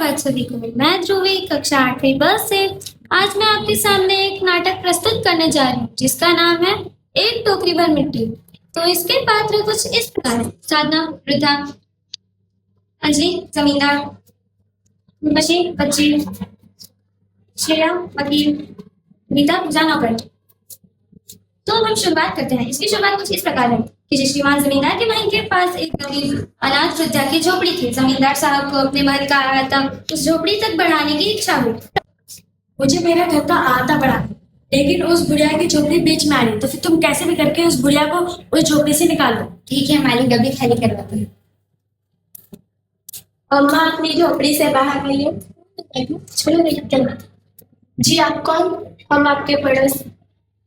धन्यवाद सभी को। मैं ध्रुवी, कक्षा 8वीं ब से। आज मैं आपके सामने एक नाटक प्रस्तुत करने जा रही हूँ जिसका नाम है एक टोकरी भर मिट्टी। तो इसके पात्र कुछ इस प्रकार हैं: साधना, वृद्धा, अंजलि, जमींदार, बशी, बच्ची, श्रेया, वकील, नीता, पूजा, नौकर। तो हम शुरुआत करते हैं। इसकी शुरुआत कुछ इस प्रकार है कि श्रीमान जमींदार के महल के पास एक गरीब अनाथ वृद्धा की झोपड़ी थी। जमींदार साहब को अपने महल का अहाता उस झोपड़ी तक बढ़ाने की इच्छा हुई। मुझे मेरा घर का अहाता बढ़ाना, लेकिन उस बुढ़िया की झोपड़ी बीच में आ रही, तो फिर तुम कैसे भी करके उस बुढ़िया को उस झोपड़ी से निकालो। ठीक है, मालिक अभी खाली करवाते हैं। अम्मा अपनी झोपड़ी से बाहर आइए। चलो चलो। जी आप कौन? हम आपके पड़ोस।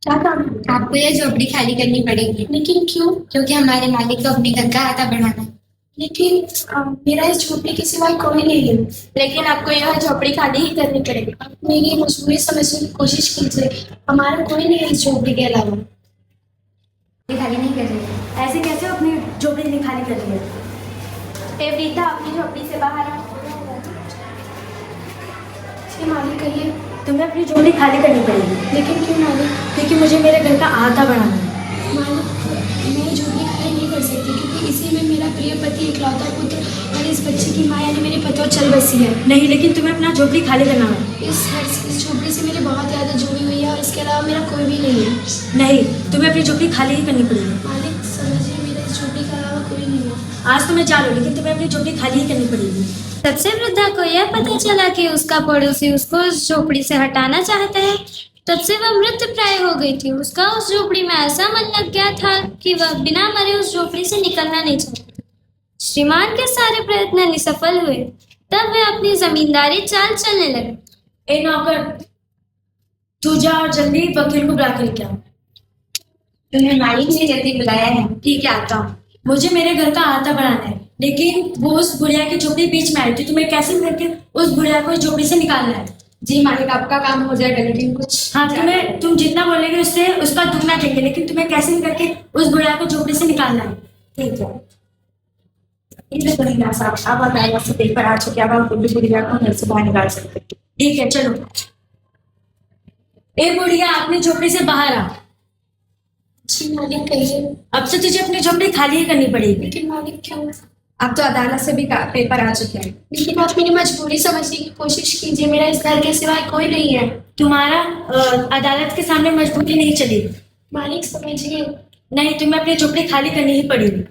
क्या काम है? आपको यह झोपड़ी खाली करनी पड़ेगी। लेकिन क्यों? क्योंकि हमारे मालिक को अपने घर का अहाता बढ़ाना है। लेकिन मेरा इस झोपड़ी के सिवाय कोई नहीं है। लेकिन आपको यह झोपड़ी खाली ही करनी पड़ेगी। आप मेरी मजबूरी समझने की कोशिश कीजिए। हमारा कोई नहीं है इस झोपड़ी के अलावा। खाली नहीं कर रही। ऐसे कैसे अपनी झोपड़ी नहीं खाली कर रही है? ए वृद्धा, अपनी झोपड़ी से बाहर आओ। जी मालिक, कहिए। तुम्हें अपनी झोपड़ी खाली करनी पड़ेगी। लेकिन क्यों मालिक? क्योंकि मुझे मेरे घर का अहाता बढ़ाना है। मालिक, मैं झोपड़ी खाली नहीं कर सकती क्योंकि इसी में मेरा प्रिय पति, इकलौता पुत्र और इस बच्चे की माँ यानी मेरी पतोह चल बसी है। नहीं, लेकिन तुम्हें अपना झोपड़ी खाली करना है। इस झोपड़ी से मेरी बहुत यादें जुड़ी हुई है और इसके अलावा मेरा कोई भी नहीं है। नहीं, तुम्हें अपनी झोपड़ी खाली ही करनी पड़ेगी। मालिक समझिए, मेरे इस झोपड़ी के अलावा कोई नहीं है। आज तो मैं जा रही हूँ, लेकिन तुम्हें अपनी झोपड़ी खाली ही करनी पड़ेगी। तब से वृद्धा को यह पता चला कि उसका पड़ोसी उसको उस झोपड़ी से हटाना चाहता है। तब से वह मृत प्राय हो गई थी। उसका उस झोपड़ी में ऐसा मन लग गया था कि वह बिना मरे उस झोपड़ी से निकलना नहीं चाहता। श्रीमान के सारे प्रयत्न निसफल हुए। तब वे अपनी जमींदारी चाल चलने लगे। ए नौकर, तू जा और जल्दी वकील को बुला कर लेके आ। तुम्हें मालिक ने जल्दी बुलाया है। ठीक है, आता हूँ। मुझे मेरे घर का अहाता बढ़ाना है, लेकिन वो उस बुढ़िया की झोपड़ी बीच में आई थी। तुम्हें कैसे भी करके उस बुढ़िया को इस झोपड़ी से निकालना है। जी मालिक, आपका काम हो जाएगा, लेकिन कुछ हाँ, तुम जितना बोलेगे उससे उसका दुगना देंगे, लेकिन तुम्हें कैसे भी करके उस बुढ़िया को झोपड़ी से निकालना है। ठीक है। अब आप आएगा से पेपर आ चुके, अब आप बुढ़िया को घर से बाहर निकाल सकते। ठीक है, चलो। ए बुढ़िया, अपनी झोपड़ी से बाहर आ। जी मालिक, कहिए। अब से तुझे अपनी झोपड़ी खाली ही करनी पड़ेगी। लेकिन मालिक क्यों? अब तो अदालत से भी पेपर आ चुके हैं। लेकिन आप मेरी मजबूरी समझने की कोशिश कीजिए। मेरा इस घर के सिवाय कोई नहीं है। तुम्हारा अदालत के सामने मजबूरी नहीं चलेगी। मालिक समझिए। नहीं, तुम्हें अपनी झोपड़ी खाली करनी ही पड़ेगी।